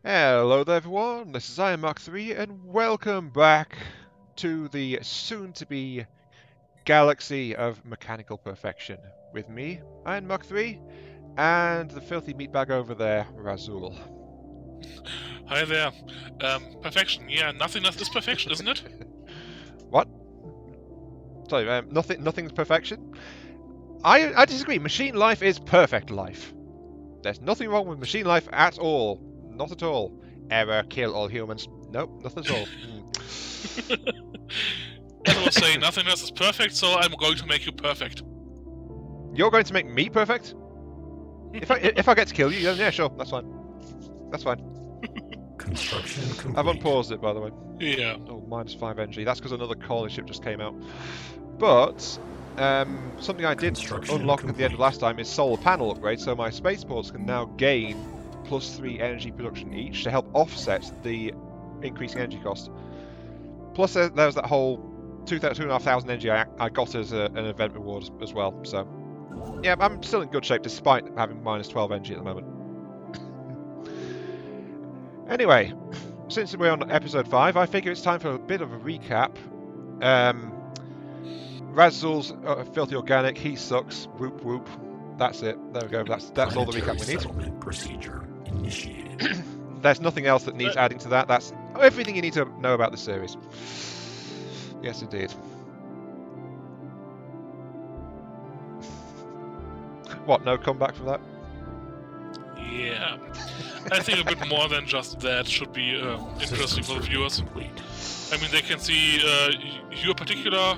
Hello there everyone, this is I Mark III and welcome back to the soon-to-be galaxy of mechanical perfection. With me, Iron Mark III, and the filthy meatbag over there, Razul. Hi there. Perfection. Yeah, nothingness is perfection, isn't it? What? Sorry, nothing's perfection? I disagree, machine life is perfect life. There's nothing wrong with machine life at all. Not at all. Error, kill all humans. Nope, nothing at all. As I was saying, nothingness is perfect, so I'm going to make you perfect. You're going to make me perfect? If I get to kill you, then yeah, sure, that's fine. That's fine. Construction complete. I've unpaused it, by the way. Yeah. Oh, -5 energy. That's because another colony ship just came out. But something I did unlock at the end of last time is solar panel upgrade, so my spaceports can now gain +3 energy production each to help offset the increasing energy cost. Plus, there's that whole 2,500 energy I got as an event reward as well. So, yeah, I'm still in good shape despite having -12 energy at the moment. Anyway, since we're on episode 5, I figure it's time for a bit of a recap. Razul's filthy organic, he sucks, whoop whoop. That's it. There we go. That's all the recap we need. Procedure initiated. There's nothing else that needs adding to that. That's everything you need to know about the series. Yes, indeed. What? No comeback from that? Yeah. I think a bit more than just that should be interesting for the viewers. I mean, they can see your particular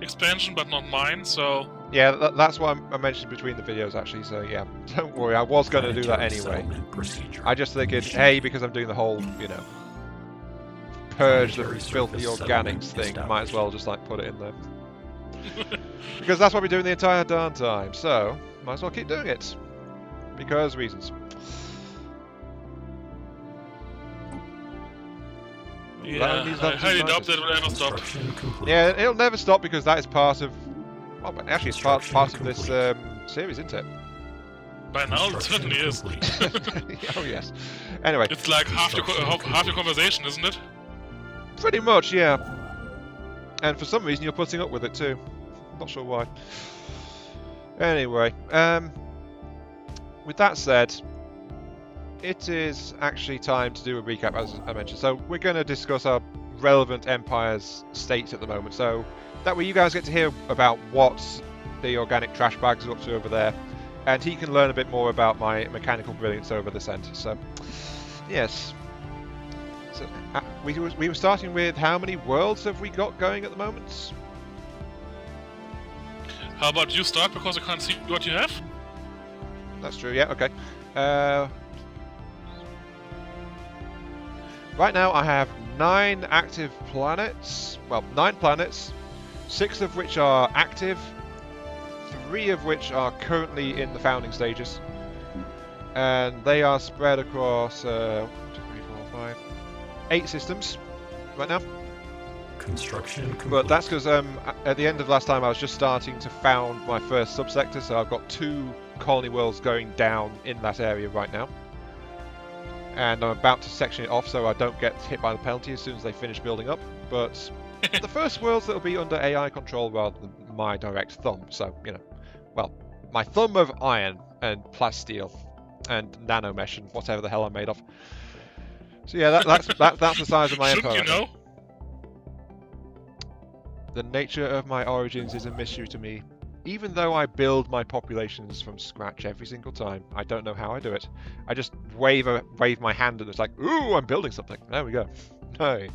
expansion, but not mine, so... Yeah, that's what I mentioned between the videos, actually, so yeah. Don't worry, I was going to do that anyway. I just figured, hey, because I'm doing the whole, you know, Purge the filthy organics thing, might as well just, like, put it in there. Because that's what we're doing the entire darn time, so might as well keep doing it. Because reasons. Yeah, I highly doubt that it will ever stop. Yeah, it'll never stop because that is part of... Well, but actually it's part of this series, isn't it? By now it certainly is. Oh yes. Anyway. It's like half your conversation, isn't it? Pretty much, yeah. And for some reason you're putting up with it too. Not sure why. Anyway, with that said, it is actually time to do a recap, as I mentioned. So we're going to discuss our relevant Empire's states at the moment. So that way you guys get to hear about what the organic trash bags are up to over there. And he can learn a bit more about my mechanical brilliance over this end. So, yes. So, we were starting with how many worlds have we got going at the moment? How about you start, because I can't see what you have? That's true, yeah, okay. Right now I have 9 active planets. Well, 9 planets, 6 of which are active, 3 of which are currently in the founding stages. And they are spread across 1, 2, 3, 4, 5, 8 systems right now. Construction complete. But that's because at the end of last time I was just starting to found my first subsector, so I've got 2 colony worlds going down in that area right now. And I'm about to section it off so I don't get hit by the penalty as soon as they finish building up. But the first worlds that will be under AI control rather than my direct thumb. So, you know, well, my thumb of iron and plasteel and nanomesh and whatever the hell I'm made of. So yeah, that's the size of my empire. Shouldn't you know? The nature of my origins is a mystery to me. Even though I build my populations from scratch every single time, I don't know how I do it. I just wave my hand and it's like, ooh, I'm building something. There we go. Hey.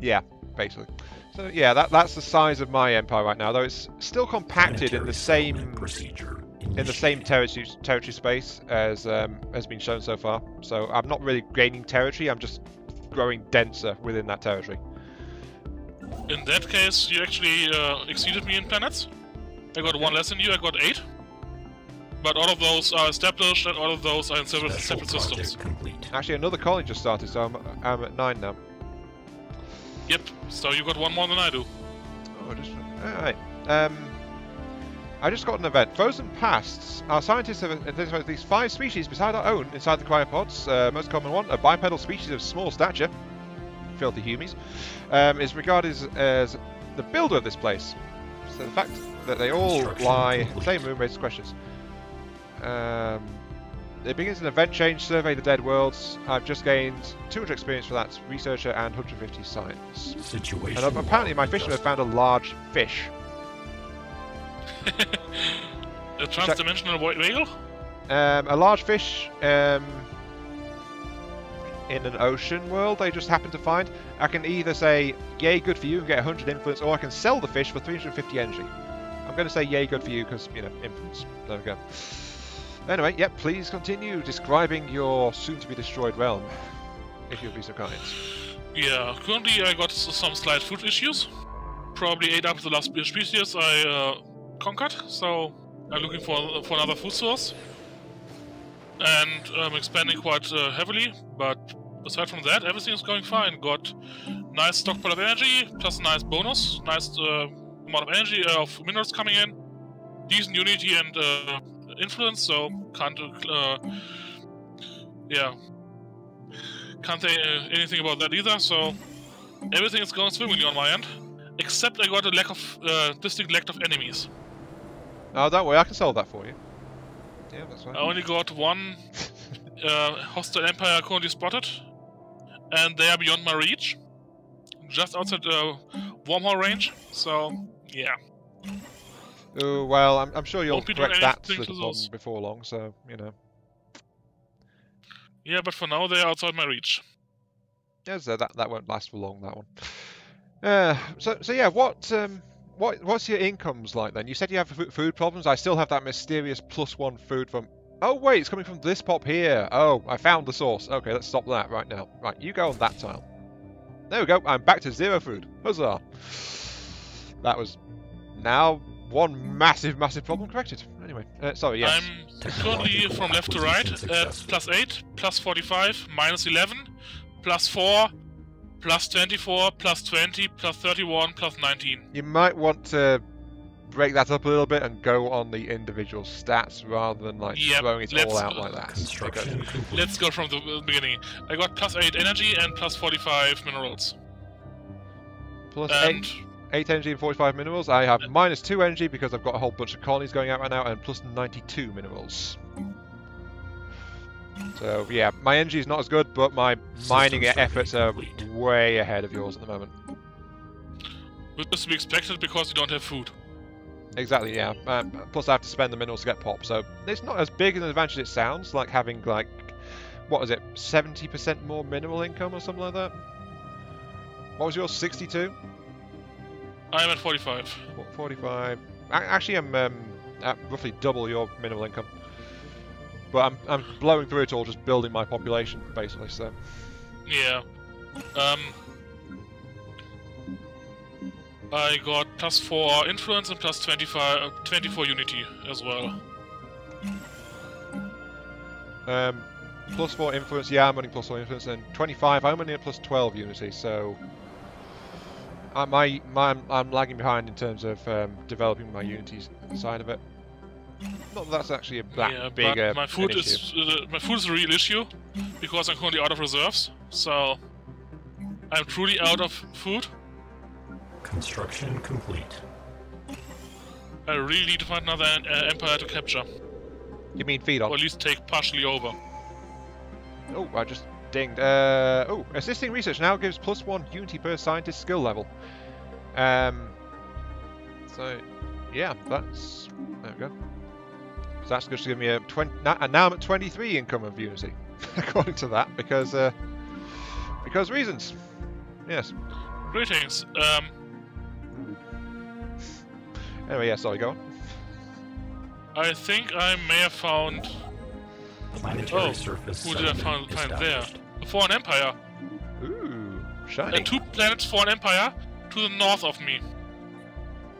Yeah, basically. So yeah, that's the size of my empire right now, though it's still compacted in the same territory space as has been shown so far. So I'm not really gaining territory, I'm just growing denser within that territory. In that case, you actually exceeded me in planets. I got 1 less than you, I got 8. But all of those are established and all of those are in separate systems. Actually, another colony just started, so I'm at 9 now. Yep, so you got 1 more than I do. Oh, just... Alright. I just got an event. Frozen Pasts. Our scientists have identified at least 5 species beside our own inside the cryopods. Most common one, a bipedal species of small stature, filthy humies, is regarded as the builder of this place. So the fact that they all lie same room raises questions. It begins an event change, survey the dead worlds. I've just gained 200 experience for that, researcher, and 150 science. Situation. And apparently my fishermen have found a large fish. A transdimensional whale? A large fish in an ocean world they just happened to find. I can either say, yay, good for you, and get 100 influence, or I can sell the fish for 350 energy. I'm going to say, yay, good for you, because, you know, influence. There we go. Anyway, yep, please continue describing your soon-to-be-destroyed realm, if you'll be so kind. Yeah, currently I got some slight food issues. Probably ate up the last species I conquered, so I'm looking for another food source. And I'm expanding quite heavily, but aside from that, everything is going fine. Got nice stockpile of energy, plus a nice bonus, nice amount of energy of minerals coming in, decent unity and influence, so can't say anything about that either. So everything is going swimmingly on my end, except I got a distinct lack of enemies. Oh, don't worry, I can solve that for you. Yeah, that's fine. I only got one hostile empire currently spotted, and they are beyond my reach, just outside wormhole range. So yeah. Oh, well, I'm sure you'll correct that anything little problem before long, so, you know. Yeah, but for now they're outside my reach. Yeah, so that won't last for long, that one. So yeah, what's your incomes like then? You said you have food problems. I still have that mysterious +1 food from... Oh wait, it's coming from this pop here. Oh, I found the source. Okay, let's stop that right now. Right, you go on that tile. There we go, I'm back to 0 food. Huzzah! That was now one massive problem corrected. Anyway, sorry, yes. I'm currently from left to right at +8, +45, -11, +4, +24, +20, +31, +19. You might want to break that up a little bit and go on the individual stats rather than like throwing it all out like that. Let's go from the beginning. I got +8 energy and +45 minerals. +8 energy and 45 minerals. I have -2 energy because I've got a whole bunch of colonies going out right now, and +92 minerals. So yeah, my energy is not as good, but my mining efforts are way ahead of yours at the moment. Which is to be expected because you don't have food. Exactly, yeah. Plus I have to spend the minerals to get pop, so it's not as big an advantage as it sounds, like having like, what was it, 70% more mineral income or something like that? What was yours, 62? I'm at 45. 45. Actually, I'm at roughly double your mineral income. But I'm blowing through it all, just building my population, basically, so... Yeah. I got +4 influence and +24 unity as well. +4 influence, yeah, I'm running +4 influence, and 25, I'm running at +12 unity, so... I'm lagging behind in terms of developing my unity side of it. Not that that's actually that big but my food is a real issue because I'm currently out of reserves. So I'm truly out of food. Construction complete. I really need to find another empire to capture. You mean feed on? Or at least take partially over. Oh, I just dinged. Oh, assisting research now gives +1 unity per scientist skill level. So, yeah, that's... There we go. So that's going to give me a 20... And now I'm at 23 income of unity, according to that, because reasons. Yes. Greetings. Anyway, yeah, sorry, go on. I think I may have found... Planetary surface. Who did I find there? A foreign empire. Ooh, shiny. 2 planets for an empire to the north of me.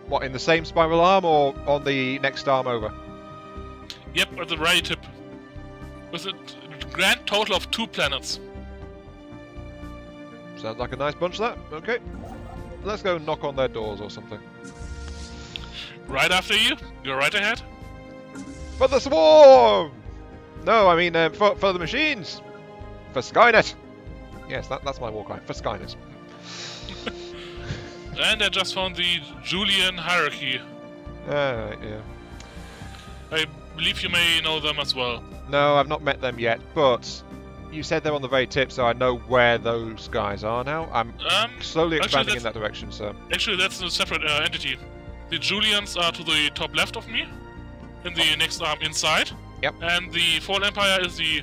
What, in the same spiral arm or on the next arm over? Yep, at the right tip. With a grand total of 2 planets. Sounds like a nice bunch, that. Okay. Let's go knock on their doors or something. Right after you. You're right ahead. For the swarm! No, I mean for the machines. For Skynet. Yes, that's my war cry. For Skynet. And I just found the Julian hierarchy. Yeah. I believe you may know them as well. No, I've not met them yet, but you said they're on the very tip, so I know where those guys are now. I'm slowly expanding in that direction, so... Actually, that's a separate entity. The Julians are to the top left of me, in the next arm inside. Yep. And the Fall Empire is the...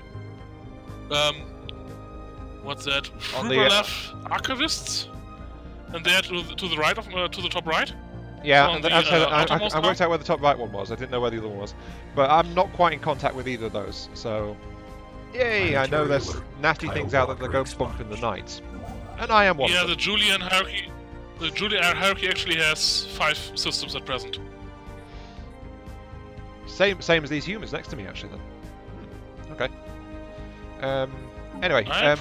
what's that? On the Archivists? And they're to the right of to the top right. Yeah, So and I worked out where the top right one was. I didn't know where the other one was, but I'm not quite in contact with either of those. So, yay! I know there's nasty things out there that go bump in the night, and I am one. Yeah, of them. the Julian hierarchy. The Julian hierarchy actually has 5 systems at present. Same as these humans next to me, actually. Then. Okay. Anyway. I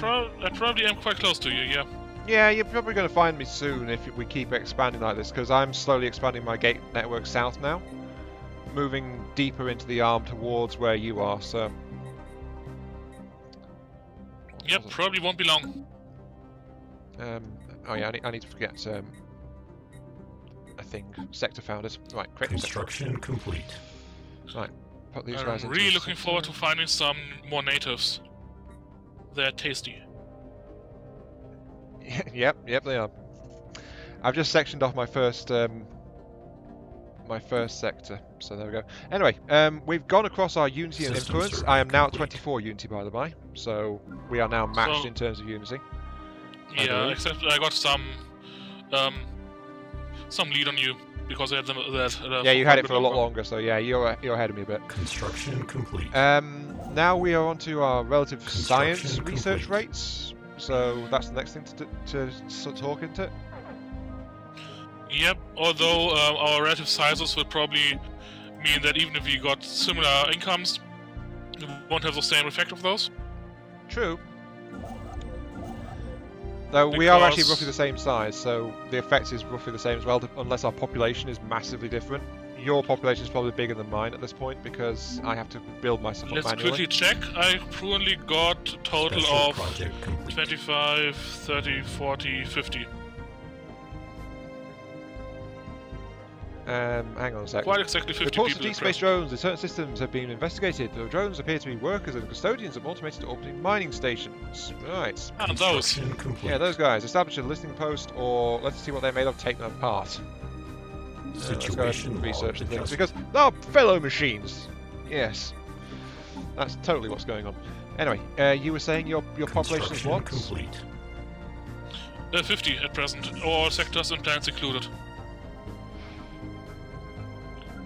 probably am quite close to you. Yeah. Yeah, you're probably going to find me soon if we keep expanding like this, because I'm slowly expanding my gate network south now, moving deeper into the arm towards where you are, so... Yep, probably won't be long. Oh yeah, I need to forget a thing. Sector founders. Right, create Construction complete. Right, put these guys I'm into really looking forward to finding some more natives. They're tasty. Yep, they are. I've just sectioned off my first sector, so there we go. Anyway, we've gone across our unity and influence. I am now at 24 unity, by the way, so we are now matched in terms of unity. Yeah, except I got some lead on you because I had them. Yeah, you had it for a lot longer, so yeah, you're ahead of me a bit. Construction complete. Now we are on to our relative science research rates. So that's the next thing to talk into. Yep, although our relative sizes would probably mean that even if we got similar incomes, we won't have the same effect of those. True. Though we are actually roughly the same size, so the effect is roughly the same as well, unless our population is massively different. Your population is probably bigger than mine at this point because I have to build my stuff manually. Let's quickly check. I currently got a total of 25, 30, 40, 50. Hang on a sec. Quite exactly 50 Reports of people. deep space drones in certain systems have been investigated. The drones appear to be workers and custodians of automated orbiting mining stations. Right. And those. Yeah, those guys. Establish a listening post, or let's see what they're made of, take them apart. Let's go ahead and research the things, because they're fellow machines. Yes. That's totally what's going on. Anyway, you were saying your population is what? Complete. 50 at present. All sectors and planets included.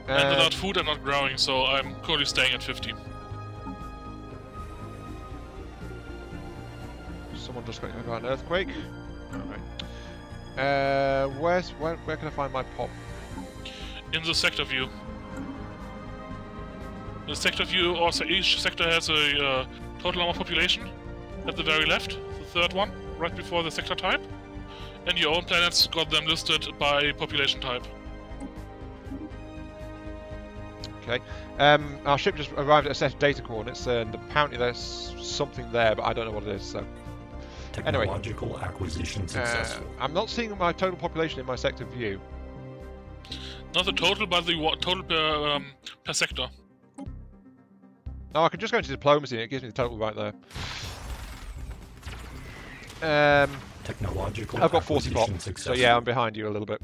And without food I'm not growing, so I'm currently staying at 50. Someone just got about an earthquake. Alright. Where can I find my pop? In the sector view. The sector view, also each sector has a total number of population at the very left, the third one, right before the sector type. And your own planets got them listed by population type. Okay. Our ship just arrived at a set of data coordinates, and apparently there's something there, but I don't know what it is, so... Technological acquisition successful. I'm not seeing my total population in my sector view. Not the total, but the total per sector. Oh, I can just go into diplomacy and it gives me the total right there. Technological I've got 40 pop, successful. so yeah, I'm behind you a little bit.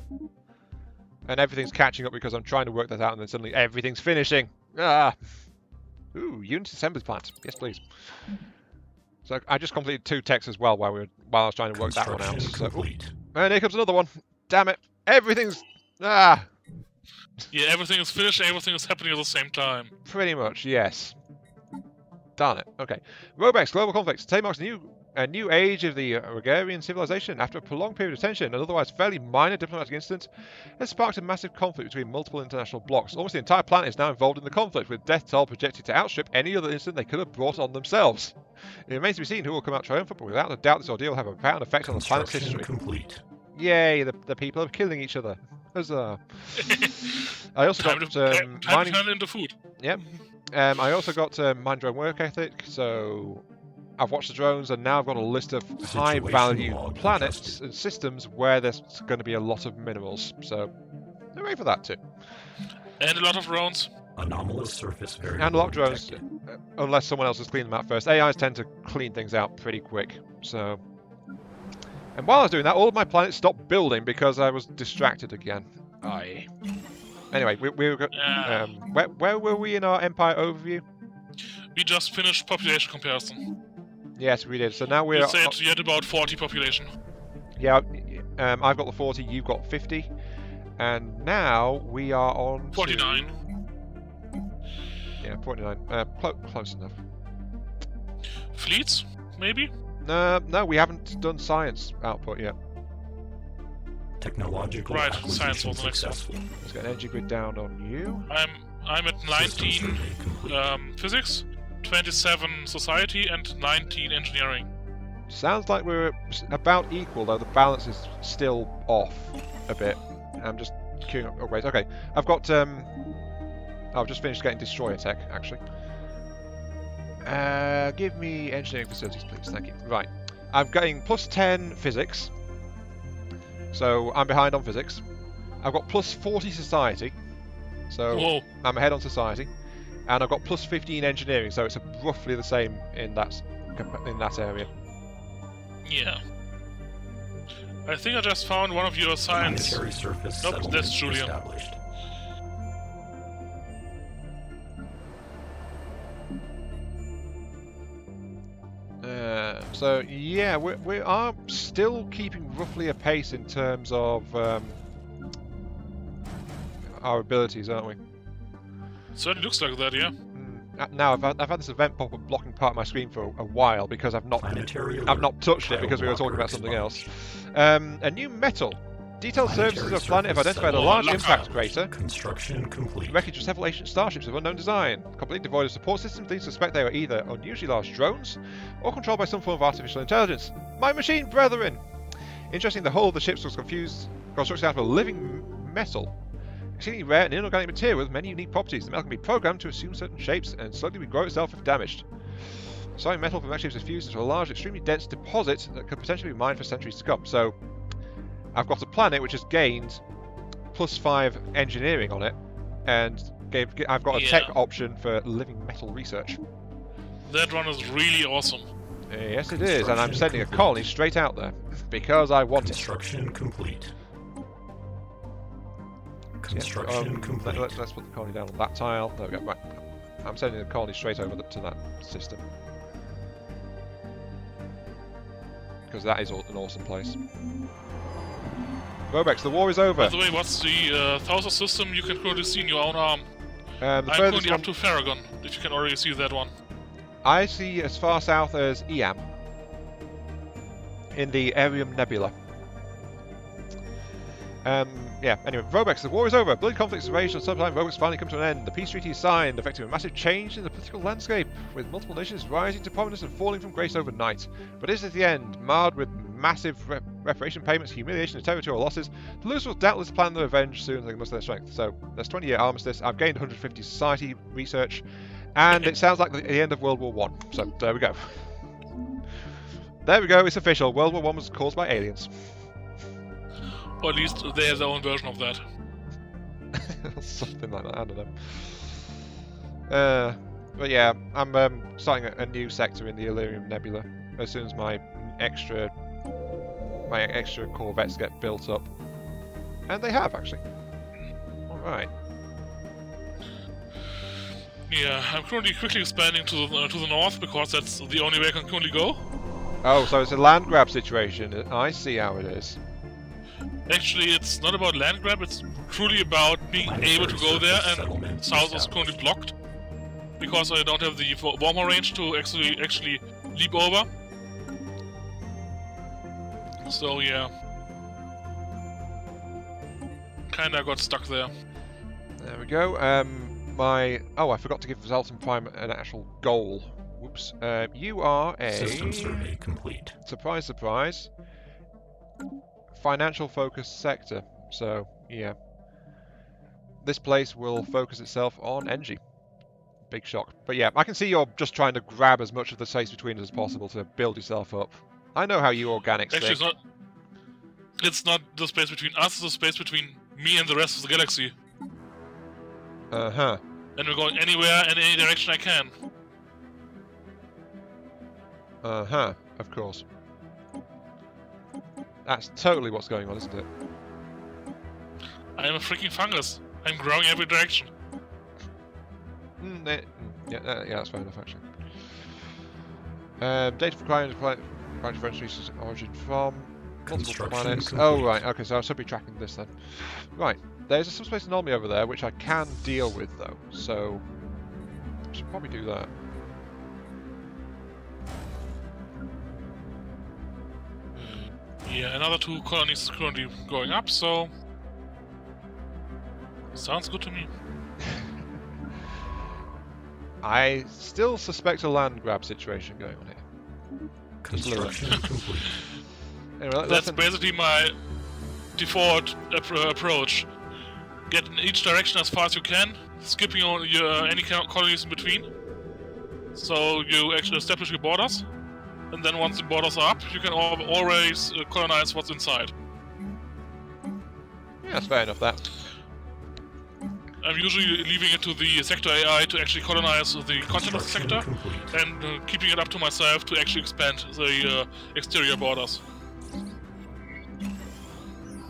And everything's catching up because I'm trying to work that out and then suddenly everything's finishing. Ah! Ooh, unit assembly plant. Yes, please. So I just completed 2 techs as well while I was trying to work that one out. So, and here comes another one. Damn it! Everything's Yeah, everything is finished, everything is happening at the same time. Pretty much, yes. Darn it. Okay. Robex, global conflict. Today marks a new age of the Regarian civilization. After a prolonged period of tension, an otherwise fairly minor diplomatic incident has sparked a massive conflict between multiple international blocks. Almost the entire planet is now involved in the conflict, with death toll projected to outstrip any other incident they could have brought on themselves. It remains to be seen who will come out triumphant, but without a doubt this ordeal will have a profound effect on the planet's history. Complete. Yay, the people are killing each other. Huzzah. I also Time got to mining. turn into food. Yep. I also got mine drone work ethic, so I've watched the drones, and now I've got a list of high-value planets and systems where there's going to be a lot of minerals. So, hooray for that too. And a lot of drones. Anomalous surface variable And a lot of drones, detected. unless someone else has cleaned them out first. AIs tend to clean things out pretty quick, so... And while I was doing that, all of my planets stopped building because I was distracted again. Aye. Anyway, we were... where were we in our Empire overview? We just finished population comparison. Yes, we did. So now we're... You said you had about 40 population. Yeah, I've got the 40, you've got 50. And now we are on 49. Yeah, 49. Close enough. Fleets, maybe? No, we haven't done science output yet. Technological Right, acquisition science was the next one. successful. Let's get an energy grid down on you. I'm at 19 physics, 27 society, and 19 engineering. Sounds like we're about equal, though the balance is still off a bit. I'm just queuing up upgrades. Okay, I've got I've just finished getting destroyer tech, actually. Give me engineering facilities, please. Thank you. Right, I'm getting plus 10 physics, so I'm behind on physics. I've got plus 40 society, so Whoa. I'm ahead on society, and I've got plus 15 engineering, so it's roughly the same in that area. Yeah. I think I just found one of your science. Planetary surface Nope, settlement that's Julian. established. So yeah, we are still keeping roughly a pace in terms of our abilities, aren't we? Certainly looks like that, yeah. Now I've had this event pop up blocking part of my screen for a while because I've not touched it because we were talking about something else. A new metal. Detailed services of planet have identified a large impact crater. Construction complete. Wreckage of several ancient starships of unknown design. Completely devoid of support systems, leads to suspect they are either unusually large drones or controlled by some form of artificial intelligence. My machine brethren! Interesting, the hull of the ships was constructed out of a living metal. Exceedingly rare and inorganic material with many unique properties. The metal can be programmed to assume certain shapes and slowly regrow itself if damaged. Solid metal from ships is fused into a large, extremely dense deposit that could potentially be mined for centuries to come. So, I've got a planet which has gained plus 5 engineering on it, and I've got a tech option for living metal research. That one is really awesome. Yes, it is, and I'm sending a colony straight out there because I want it. Construction complete. Construction complete. Let's put the colony down on that tile. There we go. Right. I'm sending the colony straight over to that system because that is an awesome place. Robex, the war is over. By the way, what's the Thouser system you can currently see in your own arm? The I'm currently up to Farragon, if you can already see that one. I see as far south as EAM in the Arium Nebula. Yeah, anyway, Robex, the war is over. Bloody conflicts have raged, and sometime Robex finally come to an end. The peace treaty is signed, affecting a massive change in the political landscape, with multiple nations rising to prominence and falling from grace overnight. But this is the end, marred with massive reparation payments, humiliation, and territorial losses. The losers will doubtless plan their revenge soon as they muster their strength. So, there's 20-year armistice. I've gained 150 society research, and it sounds like the end of World War I. So, there we go. There we go, it's official. World War I was caused by aliens. Or at least they have their own version of that. Something like that, I don't know. But yeah, I'm starting a new sector in the Illyrium Nebula as soon as my extra corvettes get built up. And they have, actually. Alright. Yeah, I'm currently quickly expanding to the north because that's the only way I can currently go. Oh, so it's a land grab situation. I see how it is. Actually, it's not about land grab, it's truly about being able to go there, and south is currently blocked because I don't have the warmer range to actually leap over. So yeah, kinda got stuck there. There we go. I forgot to give Zalton Prime an actual goal. Whoops. You are a... System survey complete. Surprise, surprise. financial focused sector. So, yeah. This place will focus itself on energy. Big shock. But yeah, I can see you're just trying to grab as much of the space between us as possible to build yourself up. I know how you organics Actually, think. it's not the space between us, it's the space between me and the rest of the galaxy. Uh-huh. And we're going anywhere and any direction I can. Uh-huh, of course. That's totally what's going on, isn't it? I am a freaking fungus. I'm growing every direction. Yeah, that's fair enough, actually. Data for client differentiation origin from multiple planets. Oh, right, okay, so I should be tracking this then. Right, there's a subspace anomaly over there, which I can deal with, though, so I should probably do that. Yeah, another 2 colonies is currently going up, so... Sounds good to me. I still suspect a land grab situation going on here. Construction complete. Anyway, That's basically my default approach. Get in each direction as far as you can, skipping on any kind of colonies in between. So you actually establish your borders, and then once the borders are up, you can always colonize what's inside. Yeah, that's fair enough, that. I'm usually leaving it to the sector AI to actually colonize the content of the sector, and keeping it up to myself to actually expand the exterior borders.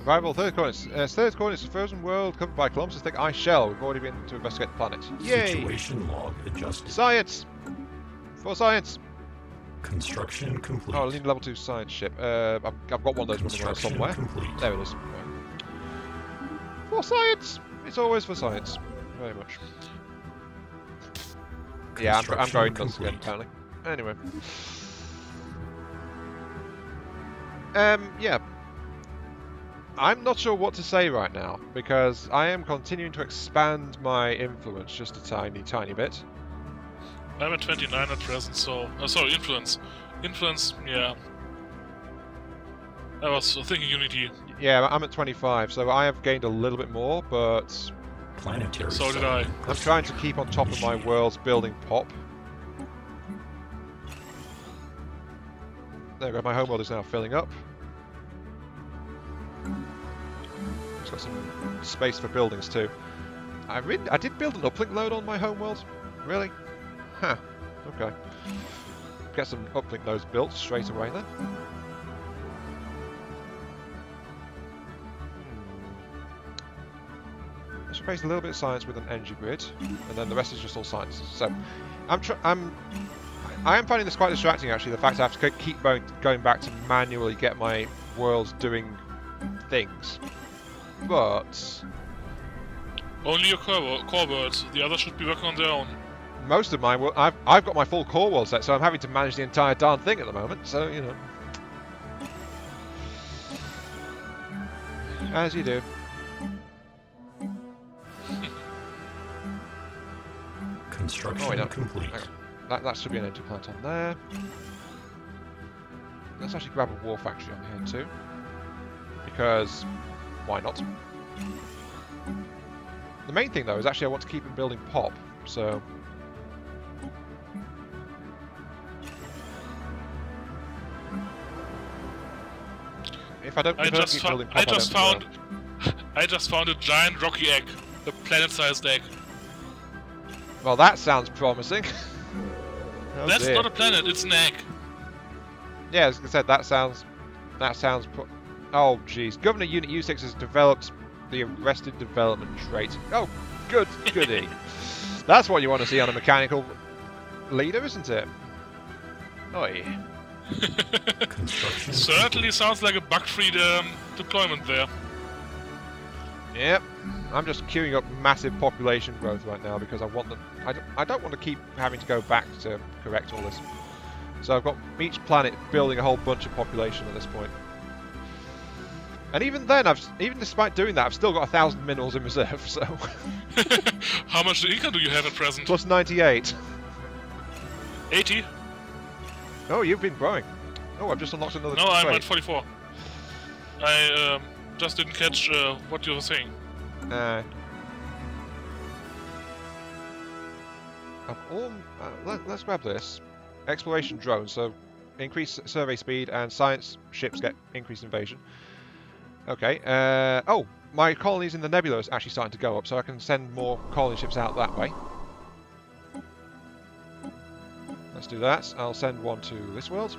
Arrival, third coordinates. Third coordinates, a frozen world covered by kilometers thick ice shell. We've already been to investigate the planet. Yay! Situation log adjusted. Science! For science! Construction complete. Oh, I need a level 2 science ship. I've got one of those running around somewhere. Complete. There it is. Right. For science! It's always for science. Very much. Yeah, I'm going nuts again, apparently. Anyway. Yeah. I'm not sure what to say right now, because I am continuing to expand my influence just a tiny, tiny bit. I'm at 29 at present, so... sorry, influence. Influence, yeah. I was thinking unity. Yeah, I'm at 25, so I have gained a little bit more, but... Planetary. So did I. I'm trying to keep on top of my world's building pop. There we go, my homeworld is now filling up. It's got some space for buildings too. I did build an uplink node on my homeworld? Really? Huh. Okay. Get some uplink nodes built straight away then. I should base a little bit of science with an energy grid, and then the rest is just all science. So, I am finding this quite distracting actually, the fact I have to keep going back to manually get my worlds doing things. But... Only your core worlds, the others should be working on their own. Most of mine, I've got my full core world set, so I'm having to manage the entire darn thing at the moment, so, you know. As you do. Construction complete. That should be an energy plant on there. Let's actually grab a war factory on here too. Because, why not? The main thing though is actually I want to keep on building pop, so... If I don't keep building pop, I just found a giant rocky egg. A planet-sized egg. Well, that sounds promising. Oh, that's dear. not a planet, it's an egg. Yeah, as I said, that sounds... Oh, jeez. Governor Unit U6 has developed the Arrested Development trait. Oh, goody. That's what you want to see on a mechanical leader, isn't it? Oi. Certainly sounds like a bug-free deployment there. Yep. I'm just queuing up massive population growth right now because I want them. I don't want to keep having to go back to correct all this. So I've got each planet building a whole bunch of population at this point. And even then, even despite doing that, I've still got 1,000 minerals in reserve. So. How much income do you have at present? Plus 98. 80. Oh, you've been growing. Oh, I've just unlocked another. No, I'm at 44. I just didn't catch what you were saying. Let's grab this. Exploration drone, so increase survey speed and science ships get increased invasion. Okay, oh, my colonies in the nebula is actually starting to go up, so I can send more colony ships out that way. Let's do that. I'll send one to this world.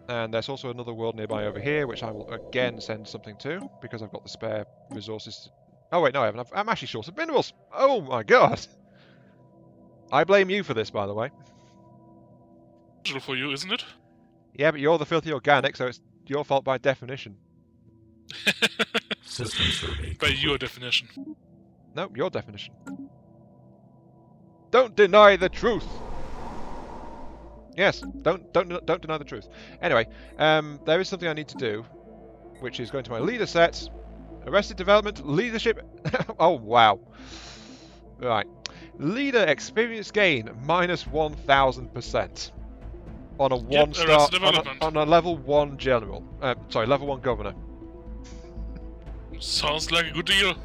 And there's also another world nearby over here, which I will again send something to, because I've got the spare resources. Oh wait, no I haven't. I'm actually short of minerals! Oh my god! I blame you for this, by the way. For you, isn't it? Yeah, but you're the filthy organic, so it's your fault by definition. System survey. By your definition. No, your definition. Don't deny the truth! Yes, don't deny the truth. Anyway, there is something I need to do, which is going to my leader set. Arrested development, leadership... oh, wow. Right. Leader experience gain, minus 1,000%. On a one-star... on a level 1 general. Sorry, level 1 governor. Sounds like a good deal.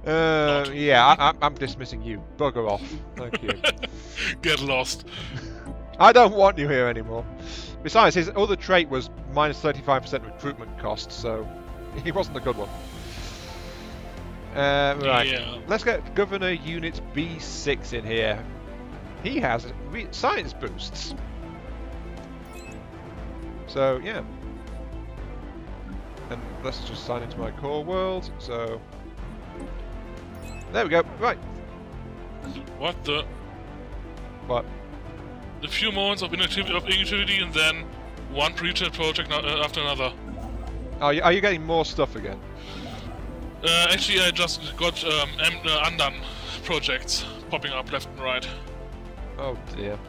Yeah, I'm dismissing you. Bugger off. Thank you. Get lost. I don't want you here anymore. Besides, his other trait was minus 35% recruitment cost, so he wasn't a good one. Right, yeah. Let's get Governor Unit B6 in here. He has science boosts. So, yeah. And let's just sign into my core world, so... There we go, right. What the... What? A few moments of inactivity and then one pre-chat project after another. Are you getting more stuff again? Actually, I just got undone projects popping up left and right. Oh dear.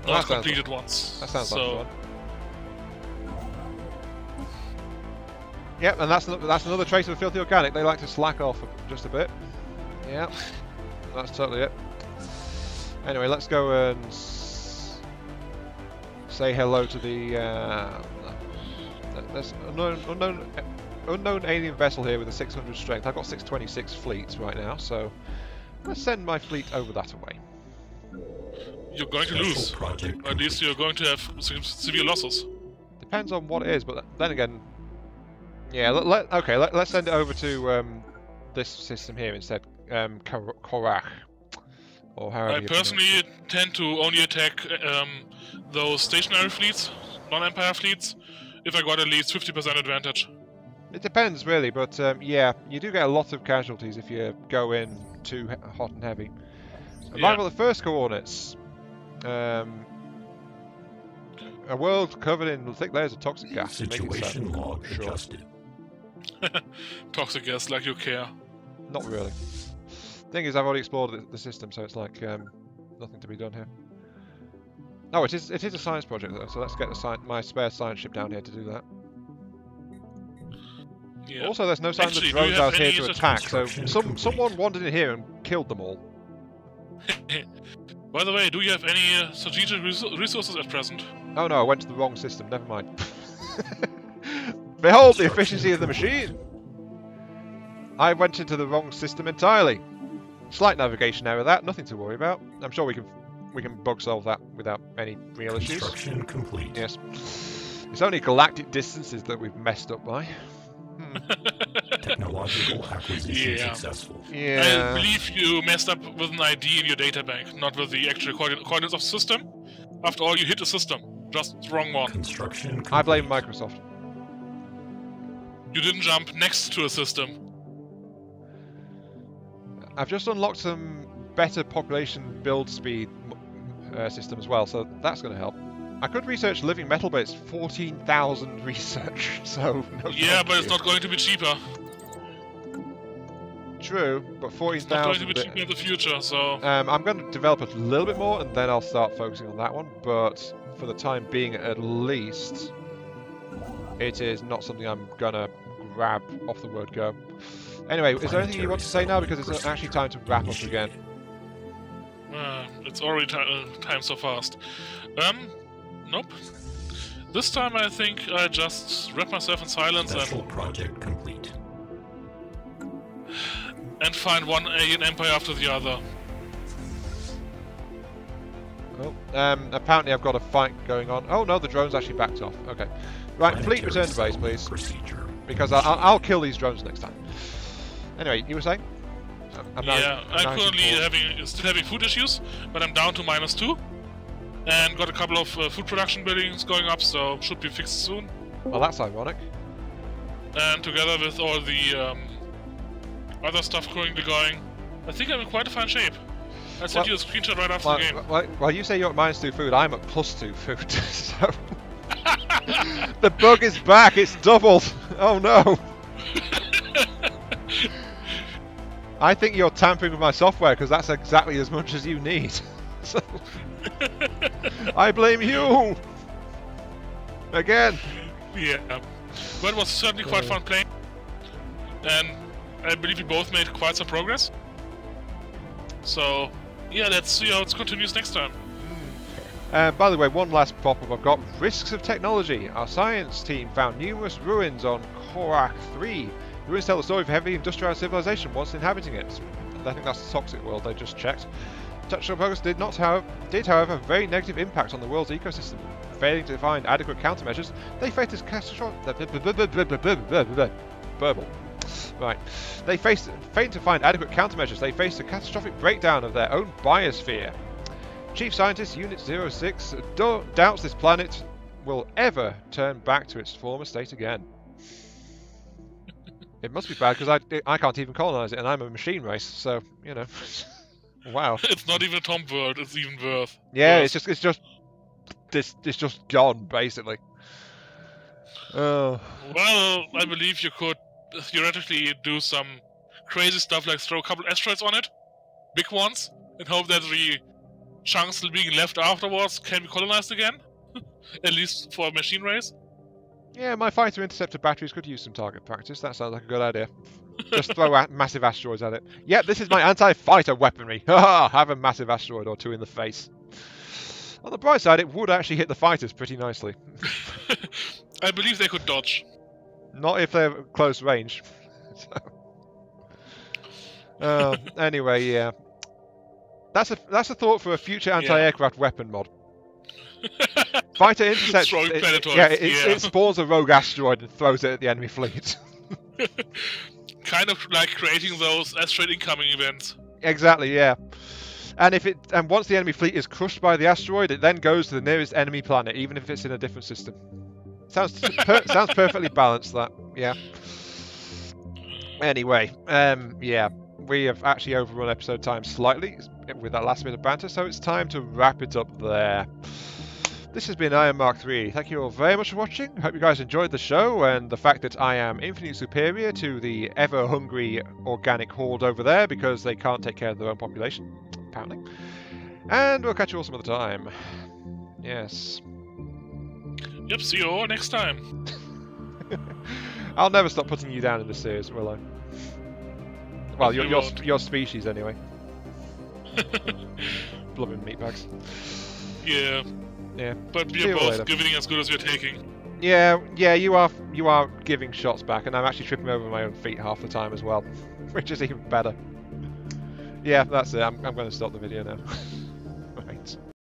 Not completed ones. That sounds so. like fun. Yep, and that's another trait of the filthy organic. They like to slack off just a bit. Yeah, that's totally it. Anyway, let's go and say hello to the there's unknown alien vessel here with a 600 strength. I've got 626 fleets right now, so let's send my fleet over that way. You're going to lose. At least you're going to have severe losses. Depends on what it is, but then again, yeah. Let's send it over to this system here instead, Korach. Or I personally tend to only attack those stationary fleets, non-Empire fleets, if I got at least 50% advantage. It depends really, but yeah, you do get a lot of casualties if you go in too hot and heavy. Arrival at first coordinates. A world covered in thick layers of toxic gas. Situation log adjusted. Toxic gas, like you care. Not really. Thing is, I've already explored the system, so it's like nothing to be done here. Oh, it is a science project though, so let's get my spare science ship down here to do that. Yeah. Also, there's no sign of the drones out here to attack, so someone wandered in here and killed them all. By the way, do you have any strategic resources at present? Oh no, I went to the wrong system, never mind. Behold the efficiency of the machine! I went into the wrong system entirely. Slight navigation error that, nothing to worry about. I'm sure we can bug solve that without any real issues. Construction complete. Yes. It's only galactic distances that we've messed up by. Technological acquisition successful. Yeah. I believe you messed up with an ID in your databank, not with the actual coordinates of the system. After all, you hit the system. Just the wrong one. Construction complete. I blame Microsoft. You didn't jump next to a system. I've just unlocked some better population build speed system as well, so that's going to help. I could research living metal, but it's 14,000 research, so... No, yeah, but it's not going to be cheaper. True, but 14,000... It's not going to be cheaper in the future, so... I'm going to develop it a little bit more, and then I'll start focusing on that one, but for the time being, at least, it is not something I'm going to grab off the word go. Anyway, is there anything you want to say now? Because it's actually time to wrap up again. It's already time so fast. Nope. This time I think I just wrap myself in silence Special project complete. and find one alien empire after the other. Oh, apparently I've got a fight going on. Oh no, the drone's actually backed off. Okay. Right, fleet return to base, please. Procedure. Because I'll kill these drones next time. Anyway, you were saying? I'm currently still having food issues, but I'm down to -2. And got a couple of food production buildings going up, so should be fixed soon. Well, that's ironic. And together with all the other stuff currently going, I think I'm in quite a fine shape. I sent you a screenshot right after the game. Well, you say you're at -2 food, I'm at +2 food, so... The bug is back, it's doubled! Oh no! I think you're tampering with my software, because that's exactly as much as you need. So... I blame you! Again! Yeah. But it was certainly quite fun playing. And I believe we both made quite some progress. So, yeah, let's see how it continues next time. By the way, one last pop-up I've got. Risks of technology. Our science team found numerous ruins on Korak 3. Ruins tell the story of heavy industrialized civilization once inhabiting it. I think that's the toxic world they just checked. Technical progress did, however, have a very negative impact on the world's ecosystem. Failing to find adequate countermeasures, they faced a catastrophic... Burble. Right. Failing to find adequate countermeasures, they faced a catastrophic breakdown of their own biosphere. Chief Scientist Unit 06 doubts this planet will ever turn back to its former state again. It must be bad because I can't even colonize it, and I'm a machine race, so you know. Wow. It's not even a Tom world; it's even worse. Yeah, it's just gone basically. Oh. Well, I believe you could theoretically do some crazy stuff like throw a couple asteroids on it, big ones, and hope that the chunks being left afterwards can be colonized again, at least for a machine race. Yeah, my fighter interceptor batteries could use some target practice. That sounds like a good idea. Just throw massive asteroids at it. Yep, this is my anti-fighter weaponry. Haha, have a massive asteroid or two in the face. On the bright side, it would actually hit the fighters pretty nicely. I believe they could dodge. Not if they're close range. So. Anyway, yeah. That's a thought for a future anti-aircraft weapon mod. Fighter intercepts. It spawns a rogue asteroid and throws it at the enemy fleet. Kind of like creating those asteroid incoming events. Exactly, yeah. And once the enemy fleet is crushed by the asteroid, it then goes to the nearest enemy planet, even if it's in a different system. Sounds perfectly balanced. That, yeah. Anyway, yeah. We have actually overrun episode time slightly with that last bit of banter, so it's time to wrap it up there. This has been Iron Mark 3. Thank you all very much for watching. Hope you guys enjoyed the show and the fact that I am infinitely superior to the ever-hungry organic horde over there because they can't take care of their own population, apparently. And we'll catch you all some other time. Yes. Yep, see you all next time. I'll never stop putting you down in this series, will I? Well, your species, anyway. Blubbing meatbags. Yeah. Yeah. But we're both giving as good as we're taking. Yeah, you are giving shots back, and I'm actually tripping over my own feet half the time as well, which is even better. Yeah, that's it. I'm going to stop the video now.